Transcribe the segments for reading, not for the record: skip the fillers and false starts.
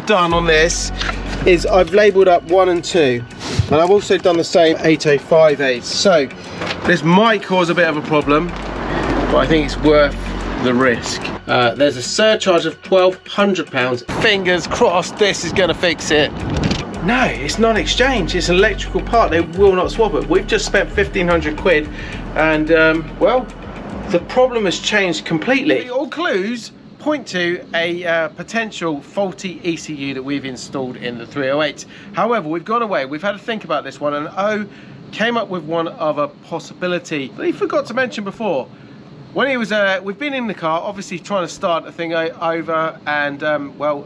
done on this is I've labelled up 1 and 2, and I've also done the same 805A. So this might cause a bit of a problem, but I think it's worth the risk. There's a surcharge of £1,200. Fingers crossed this is going to fix it. No, it's not exchange, it's an electrical part. They will not swap it. We've just spent 1,500 quid, and well, the problem has changed completely. All clues point to a potential faulty ECU that we've installed in the 308. However, we've gone away, we've had to think about this one, and came up with one other possibility that he forgot to mention before. When he was, we've been in the car, obviously trying to start the thing over, and well,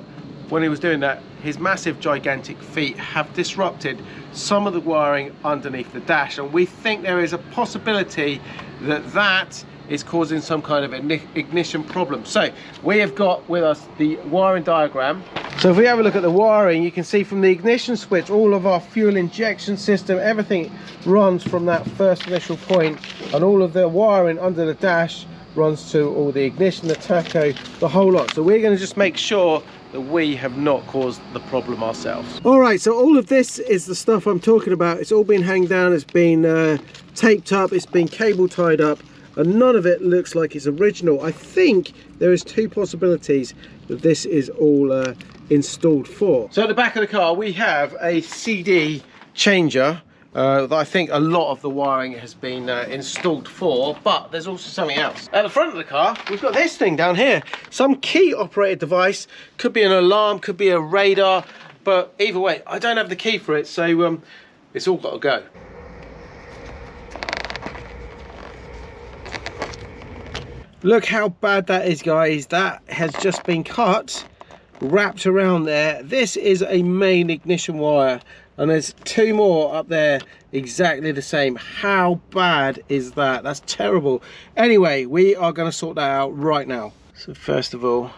when he was doing that, his massive gigantic feet have disrupted some of the wiring underneath the dash, and we think there is a possibility that that is causing some kind of ignition problem. So we have got with us the wiring diagram. So if we have a look at the wiring, you can see from the ignition switch, all of our fuel injection system, everything runs from that first initial point, and all of the wiring under the dash runs to all the ignition, the tacho, the whole lot. So we're going to just make sure that we have not caused the problem ourselves. All right, so all of this is the stuff I'm talking about. It's all been hanged down, it's been taped up, it's been cable tied up, and none of it looks like it's original. I think there is 2 possibilities that this is all installed for. So at the back of the car we have a CD changer that I think a lot of the wiring has been installed for, but there's also something else. At the front of the car we've got this thing down here, some key operated device. Could be an alarm, could be a radar, but either way I don't have the key for it, so it's all got to go. Look how bad that is, guys. That has just been cut, wrapped around there. This is a main ignition wire, and there's 2 more up there exactly the same. How bad is that? That's terrible. Anyway, we are going to sort that out right now. So first of all,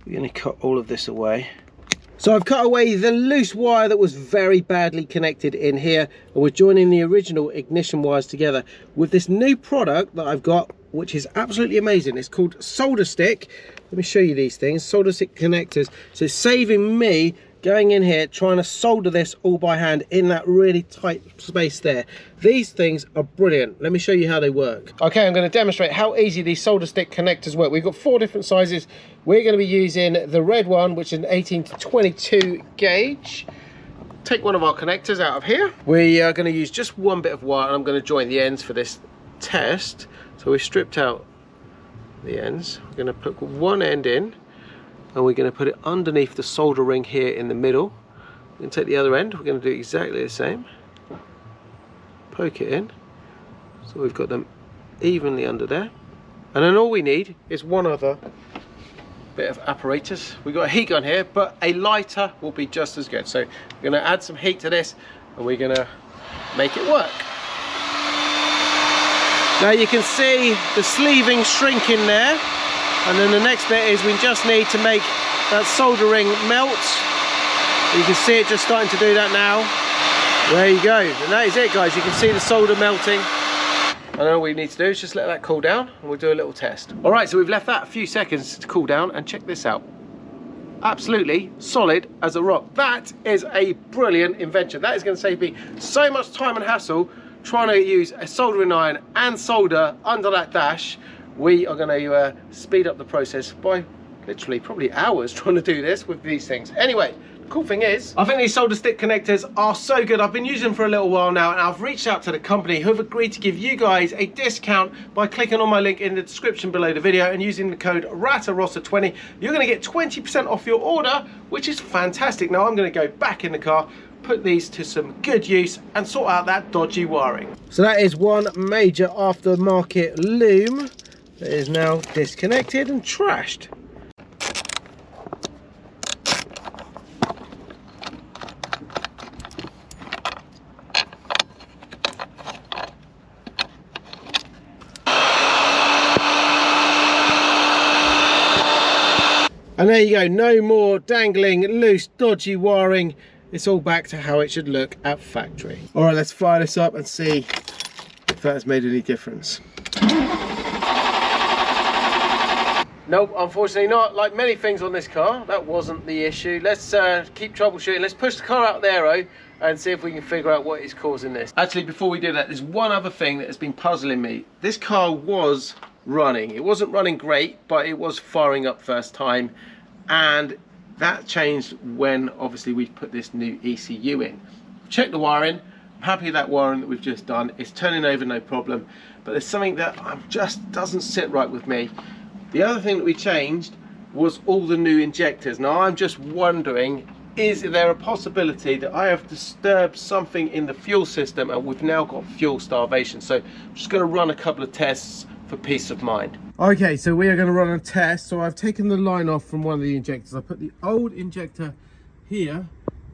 we're going to cut all of this away. So I've cut away the loose wire that was very badly connected in here, and we're joining the original ignition wires together with this new product that I've got, which is absolutely amazing. It's called solder stick. Let me show you these things, solder stick connectors. So it's saving me going in here trying to solder this all by hand in that really tight space there. These things are brilliant. Let me show you how they work. Okay, I'm going to demonstrate how easy these solder stick connectors work. We've got 4 different sizes. We're going to be using the red one, which is an 18 to 22 gauge. Take one of our connectors out of here. We are going to use just 1 bit of wire, and I'm going to join the ends for this test. So we stripped out the ends. We're going to put 1 end in, and we're going to put it underneath the solder ring here in the middle. We're going to take the other end. We're going to do exactly the same. Poke it in, so we've got them evenly under there. And then all we need is 1 other bit of apparatus. We've got a heat gun here, but a lighter will be just as good. So we're going to add some heat to this, and we're going to make it work. Now you can see the sleeving shrinking there, and then the next bit is we just need to make that soldering melt. You can see it just starting to do that now. There you go, and that is it, guys. You can see the solder melting, and all we need to do is just let that cool down, and we'll do a little test. All right, so we've left that a few seconds to cool down, and check this out. Absolutely solid as a rock. That is a brilliant invention. That is going to save me so much time and hassle trying to use a soldering iron and solder under that dash. We are going to speed up the process by literally probably hours trying to do this with these things. Anyway, the cool thing is, I think these solder stick connectors are so good. I've been using them for a little while now, and I've reached out to the company who have agreed to give you guys a discount by clicking on my link in the description below the video and using the code Ratarossa20. You're going to get 20% off your order, which is fantastic. Now I'm going to go back in the car, put these to some good use, and sort out that dodgy wiring. So that is one major aftermarket loom that is now disconnected and trashed. And there you go, no more dangling loose dodgy wiring. It's all back to how it should look at factory. All right, let's fire this up and see if that's made any difference. Nope, unfortunately not. Like many things on this car, that wasn't the issue. Let's keep troubleshooting. Let's push the car out there, and see if we can figure out what is causing this. Actually, before we do that, there's one other thing that has been puzzling me. This car was running. It wasn't running great, but it was firing up first time. And that changed when, obviously, we put this new ECU in. Check the wiring. I'm happy with that wiring that we've just done. It's turning over, no problem. But there's something that just doesn't sit right with me. The other thing that we changed was all the new injectors. Now I'm just wondering, is there a possibility that I have disturbed something in the fuel system and we've now got fuel starvation? So I'm just going to run a couple of tests for peace of mind. Okay, so we are going to run a test. So I've taken the line off from one of the injectors. I put the old injector here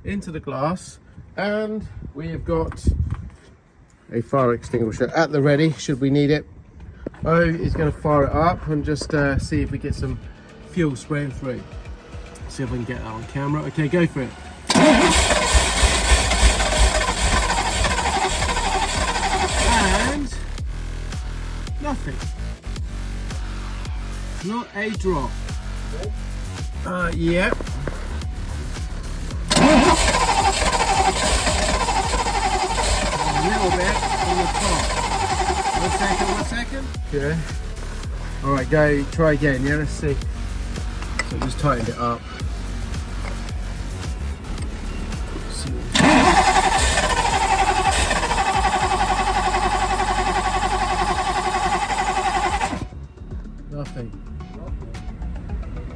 into the glass, and we have got a fire extinguisher at the ready should we need it. Is going to fire it up and just see if we get some fuel spraying through. See if I can get that on camera. Okay, go for it. And nothing. Not a drop. Yep. A little bit on the top. One second. Okay. Alright, go, try again, yeah, let's see. So just tightened it up.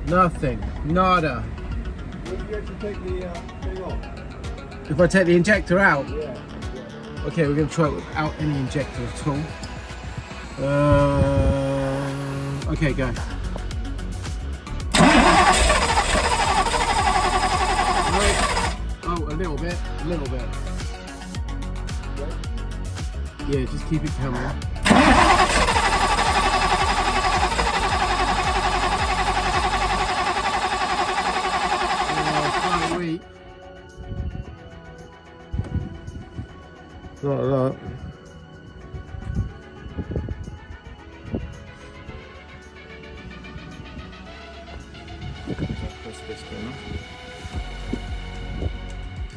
Nothing. Nada. Would you actually take the thing off? If I take the injector out? Yeah. Okay, we're going to try it without any injector at all. Okay, go. Oh, a little bit. Yeah, just keep it coming. Quite weak. Not a lot.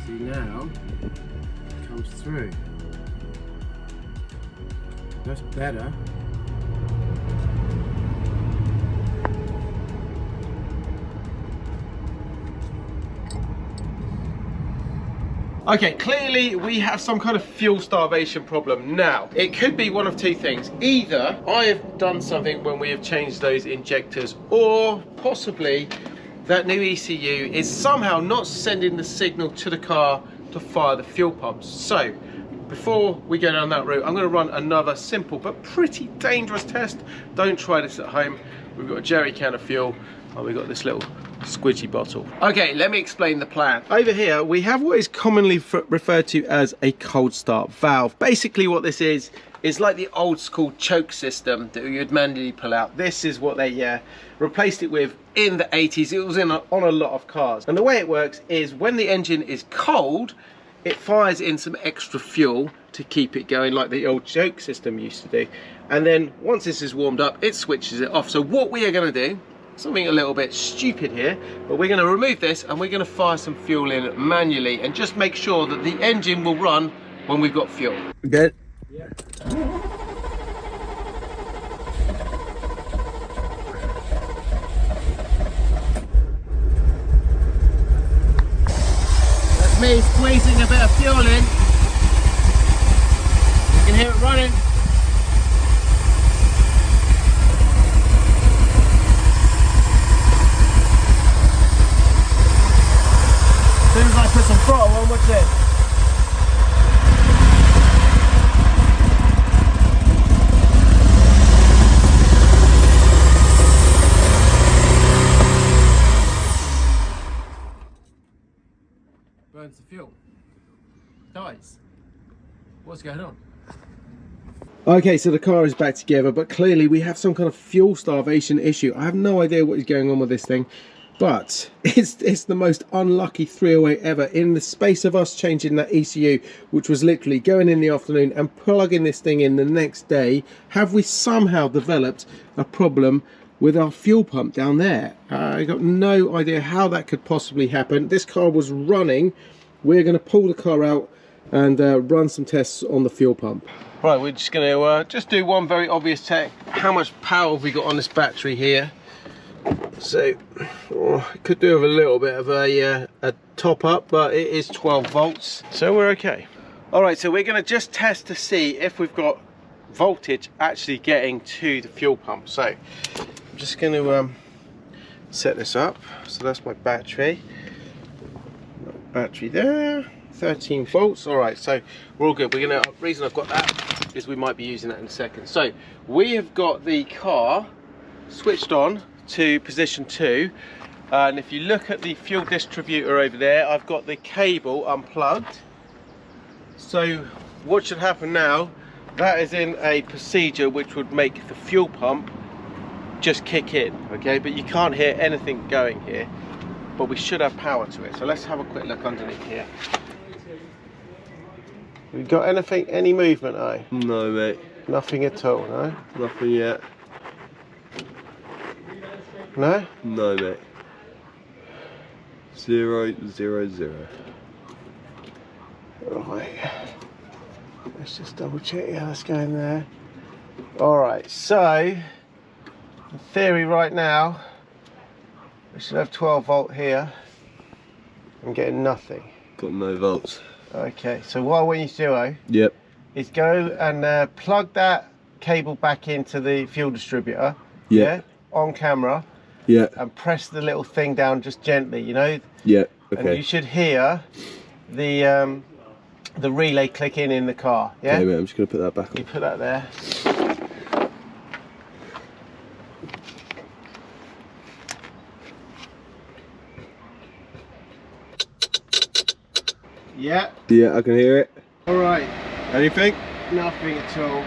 See, now it comes through. That's better. Okay, clearly we have some kind of fuel starvation problem. Now, it could be one of two things. Either I have done something when we have changed those injectors, or possibly that new ECU is somehow not sending the signal to the car to fire the fuel pumps. So, before we go down that route, I'm going to run another simple but pretty dangerous test. Don't try this at home. We've got a jerry can of fuel, and we've got this little squidgy bottle. Okay, let me explain the plan. Over here we have what is commonly referred to as a cold start valve. Basically what this is like the old school choke system that you'd manually pull out. This is what they replaced it with in the 80s. It was on a lot of cars, and the way it works is when the engine is cold, it fires in some extra fuel to keep it going like the old choke system used to do, and then once this is warmed up, it switches it off. So what we are going to do, something a little bit stupid here, but we're going to remove this and we're going to fire some fuel in manually and just make sure that the engine will run when we've got fuel. Good? Yeah. That's me squeezing a bit of fuel in. You can hear it running. As soon as I put some throttle on, watch this. Burns the fuel. Dies. What's going on? Okay, so the car is back together, but clearly we have some kind of fuel starvation issue. I have no idea what is going on with this thing. But it's the most unlucky 308 ever. In the space of us changing that ECU, which was literally going in the afternoon and plugging this thing in the next day, have we somehow developed a problem with our fuel pump down there. I got no idea how that could possibly happen. This car was running. We're going to pull the car out and run some tests on the fuel pump. Right, we're just going to just do one very obvious check. How much power have we got on this battery here? So, could do with a little bit of a top up, but it is 12 volts, so we're okay. All right, so we're going to just test to see if we've got voltage actually getting to the fuel pump. So, I'm just going to set this up. So that's my battery. Battery there, 13 volts. All right, so we're all good. We're gonna. The reason I've got that is we might be using that in a second. So we have got the car switched on to position 2, and if you look at the fuel distributor over there, I've got the cable unplugged. So what should happen now, that is in a procedure which would make the fuel pump just kick in, okay? But you can't hear anything going here, but we should have power to it. So let's have a quick look underneath here. We got anything, any movement, eh? No, mate. Nothing at all, no? Nothing yet. No? No, mate. 0, 0, 0. Right. Let's just double check. Yeah, that's going there. Alright, so in theory right now we should have 12 volt here. I'm getting nothing. Got no volts. Okay, so what I want you to do, Yep. is go and plug that cable back into the fuel distributor. Yep. Yeah, on camera. Yeah. And press the little thing down just gently, you know. Yeah. Okay. And you should hear the relay click in the car. Yeah. Okay, mate, I'm just gonna put that back You on. put that there. Yeah. Yeah, I can hear it. All right. Anything? Nothing at all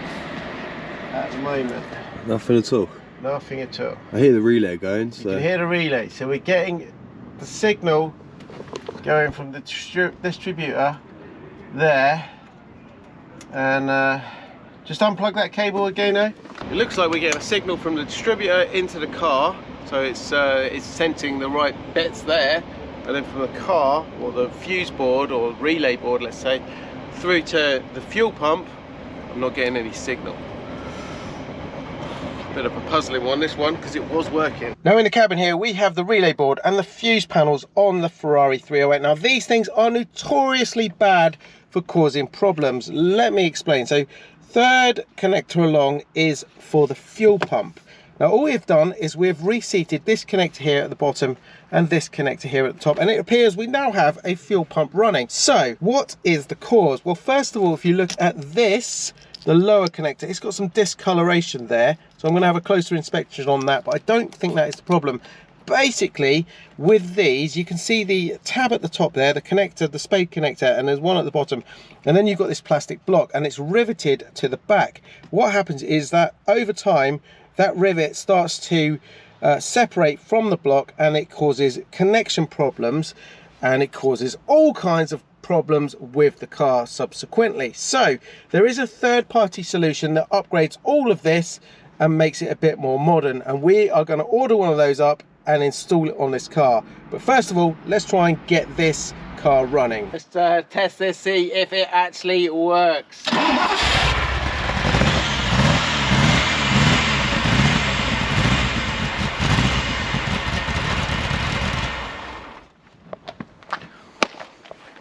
at the moment. Nothing at all. Nothing at all. I hear the relay going, so. You can hear the relay. So we're getting the signal going from the distributor there, and just unplug that cable again now. It looks like we're getting a signal from the distributor into the car, so it's sensing the right bits there, and then from the car, or the fuse board or relay board, let's say, through to the fuel pump. I'm not getting any signal. Bit of a puzzling one, this one, because it was working. Now in the cabin here we have the relay board and the fuse panels on the Ferrari 308. Now these things are notoriously bad for causing problems. Let me explain. So third connector along is for the fuel pump. Now all we've done is we've reseated this connector here at the bottom and this connector here at the top, and it appears we now have a fuel pump running. So what is the cause? Well, first of all, if you look at this, the lower connector, it's got some discoloration there, so I'm going to have a closer inspection on that, but I don't think that is the problem. Basically, with these, you can see the tab at the top there, the connector, the spade connector, and there's one at the bottom, and then you've got this plastic block, and it's riveted to the back. What happens is that over time, that rivet starts to separate from the block, and it causes connection problems, and it causes all kinds of problems with the car subsequently. So there is a third-party solution that upgrades all of this and makes it a bit more modern, and we are going to order one of those up and install it on this car. But first of all, let's try and get this car running. Let's test this, see if it actually works.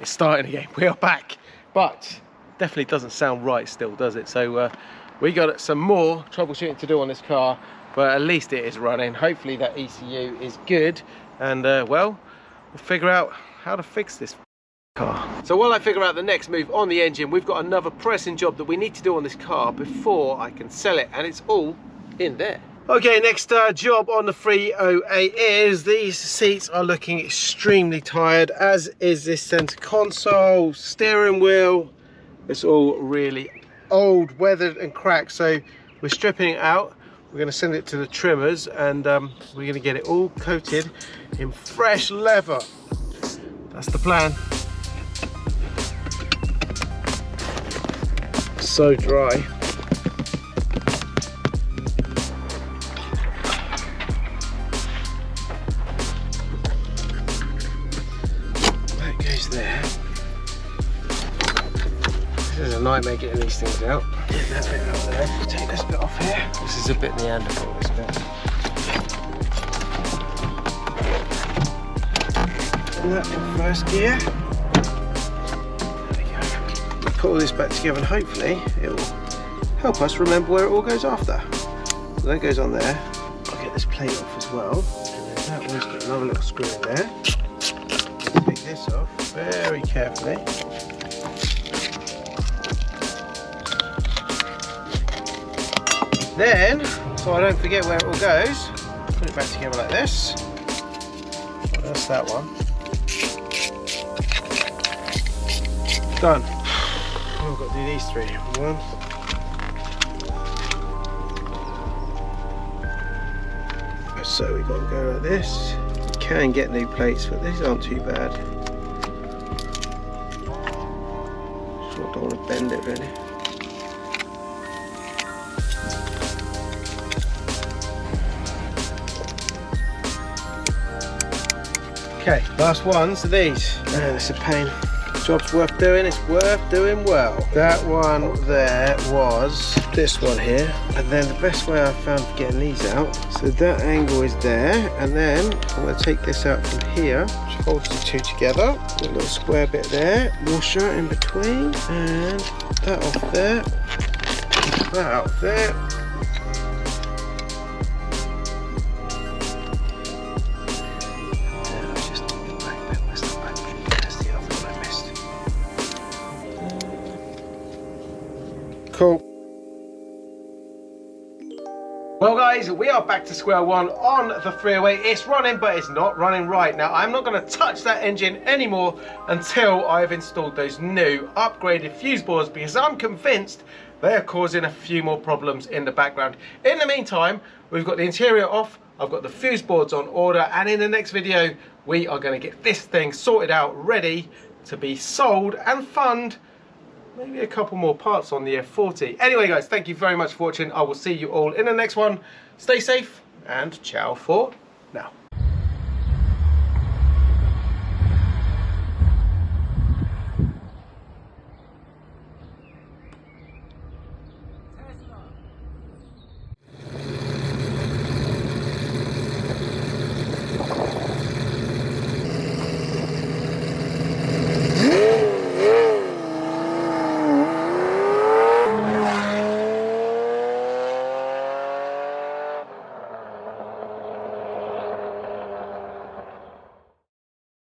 It's starting again. We are back, but definitely doesn't sound right still, does it? So we got some more troubleshooting to do on this car, but at least it is running. Hopefully that ECU is good, and well, we'll figure out how to fix this car. So while I figure out the next move on the engine, we've got another pressing job that we need to do on this car before I can sell it, and it's all in there. Okay, next job on the 308 is these seats are looking extremely tired, as is this center console, steering wheel. It's all really old, weathered and cracked, so we're stripping it out. We're going to send it to the trimmers, and we're going to get it all coated in fresh leather. That's the plan. So dry. loose there. This is a nightmare getting these things out. Get that bit out there. Take this bit off here. This is a bit Neanderthal, this bit. And that in first gear. There we go. Put all this back together and hopefully it will help us remember where it all goes after. So that goes on there. I'll get this plate off as well. And then that one's got another little screw in there. Take this off very carefully. Then, so I don't forget where it all goes, put it back together like this. Well, that's that one. Done. Oh, I've got to do these three. One. So we've got to go like this. You can get new plates, but these aren't too bad. Sort of don't want to bend it really. Okay, last ones are these. Man, it's a pain. Job's worth doing, it's worth doing well. That one there was this one here. And then the best way I found for getting these out, so that angle is there, and then I'm going to take this out from here, which holds the two together. Got a little square bit there, washer in between, and that off there, that out there. Cool. Well guys, we are back to square one on the 308. It's running, but it's not running right. Now I'm not going to touch that engine anymore until I've installed those new upgraded fuse boards, because I'm convinced they are causing a few more problems in the background. In the meantime, we've got the interior off, I've got the fuse boards on order, and in the next video we are going to get this thing sorted out, ready to be sold and fund maybe a couple more parts on the F40. Anyway guys, thank you very much for watching. I will see you all in the next one. Stay safe and ciao for now.